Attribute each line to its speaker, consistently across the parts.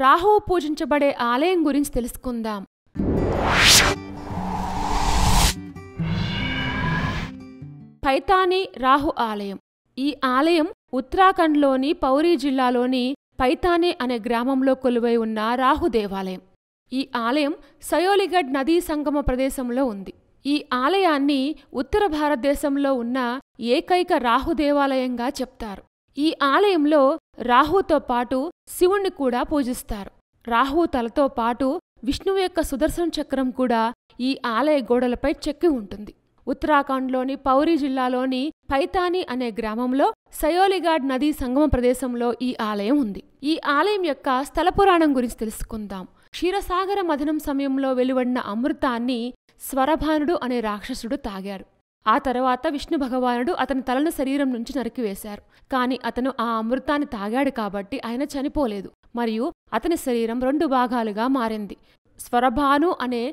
Speaker 1: రాహువు పూజించబడే ఆలయం గురించి తెలుసుకుందాం. పైతాని రాహు ఆలయం. ఈ ఆలయం ఉత్తరాఖండ్లోని పౌరీ జిల్లాలోని పైతానే అనే గ్రామంలో కొలువై ఉన్న రాహు దేవాలయం. ఈ ఆలయం సయోలిగఢ్ నదీ సంగమ ప్రదేశంలో ఉంది. ఈ ఆలయాన్ని ఉత్తర భారతదేశంలో ఉన్న ఏకైక రాహు దేవాలయంగా చెప్తారు. ఈ ఆలయంలో రాహుతో పాటు శివుణ్ణి కూడా పూజిస్తారు. రాహు తలతో పాటు విష్ణువు యొక్క సుదర్శన చక్రం కూడా ఈ ఆలయ గోడలపై చెక్కి ఉంటుంది. ఉత్తరాఖండ్లోని పౌరీ జిల్లాలోని పైతాని అనే గ్రామంలో సయోలిఘాట్ నదీ సంగమ ప్రదేశంలో ఈ ఆలయం ఉంది. ఈ ఆలయం యొక్క స్థల పురాణం గురించి తెలుసుకుందాం. క్షీరసాగర మథనం సమయంలో వెలువడిన అమృతాన్ని స్వరభానుడు అనే రాక్షసుడు తాగాడు. ఆ తర్వాత విష్ణు భగవానుడు అతని తలను శరీరం నుంచి నరికివేశారు. కాని అతను ఆ అమృతాన్ని తాగాడు కాబట్టి ఆయన చనిపోలేదు మరియు అతని శరీరం 2 భాగాలుగా మారింది. స్వరభాను అనే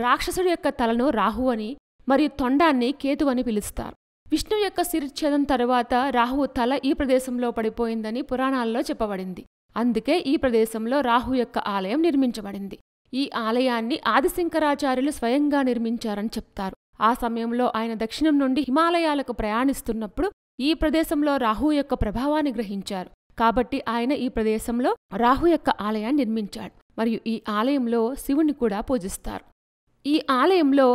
Speaker 1: రాక్షసుడి యొక్క తలను రాహు అని మరియు తొండాన్ని కేతు అని పిలుస్తారు. విష్ణు యొక్క శిరచ్ఛేదం తరువాత రాహువు తల ఈ ప్రదేశంలో పడిపోయిందని పురాణాల్లో చెప్పబడింది. అందుకే ఈ ప్రదేశంలో రాహు యొక్క ఆలయం నిర్మించబడింది. ఈ ఆలయాన్ని ఆదిశంకరాచార్యులు స్వయంగా నిర్మించారని చెప్తారు. ఆ సమయంలో ఆయన దక్షిణం నుండి హిమాలయాలకు ప్రయాణిస్తున్నప్పుడు ఈ ప్రదేశంలో రాహు యొక్క ప్రభావాన్ని గ్రహించారు. కాబట్టి ఆయన ఈ ప్రదేశంలో రాహు యొక్క ఆలయాన్ని నిర్మించాడు మరియు ఈ ఆలయంలో శివుణ్ణి కూడా పూజిస్తారు. ఈ ఆలయంలో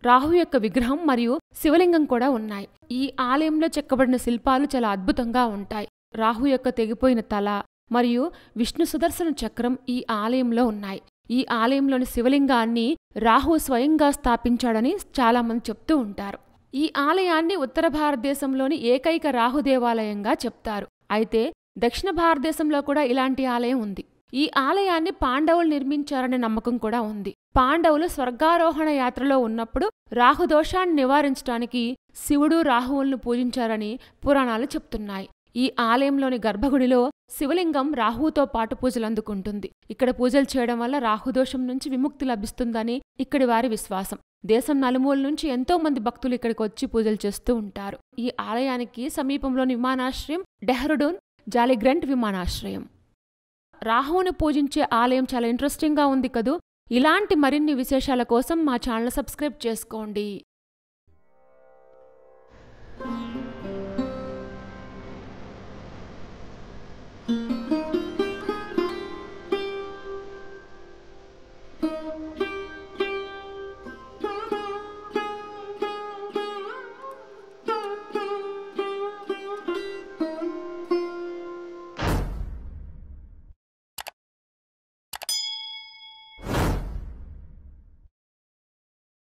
Speaker 1: రాహు యొక్క విగ్రహం మరియు శివలింగం కూడా ఉన్నాయి. ఈ ఆలయంలో చెక్కబడిన శిల్పాలు చాలా అద్భుతంగా ఉంటాయి. రాహు యొక్క తెగిపోయిన తల మరియు విష్ణు సుదర్శన చక్రం ఈ ఆలయంలో ఉన్నాయి. ఈ ఆలయంలోని శివలింగాన్ని రాహు స్వయంగా స్థాపించాడని చాలామంది చెప్తూ ఉంటారు. ఈ ఆలయాన్ని ఉత్తర భారతదేశంలోని ఏకైక రాహు దేవాలయంగా చెప్తారు. అయితే దక్షిణ భారతదేశంలో కూడా ఇలాంటి ఆలయం ఉంది. ఈ ఆలయాన్ని పాండవులు నిర్మించారనే నమ్మకం కూడా ఉంది. పాండవులు స్వర్గారోహణ యాత్రలో ఉన్నప్పుడు రాహుదోషాన్ని నివారించడానికి శివుడు రాహువులను పూజించారని పురాణాలు చెప్తున్నాయి. ఈ ఆలయంలోని గర్భగుడిలో శివలింగం రాహువుతో పాటు పూజలు అందుకుంటుంది. ఇక్కడ పూజలు చేయడం వల్ల రాహుదోషం నుంచి విముక్తి లభిస్తుందని ఇక్కడి వారి విశ్వాసం. దేశం నలుమూల నుంచి ఎంతో మంది భక్తులు ఇక్కడికి వచ్చి పూజలు చేస్తూ ఉంటారు. ఈ ఆలయానికి సమీపంలోని విమానాశ్రయం డెహ్రాడూన్ జాలిగ్రంట్ విమానాశ్రయం. రాహువును పూజించే ఆలయం చాలా ఇంట్రెస్టింగ్గా ఉంది కదూ. ఇలాంటి మరిన్ని విశేషాల కోసం మా ఛానల్ సబ్స్క్రైబ్ చేసుకోండి.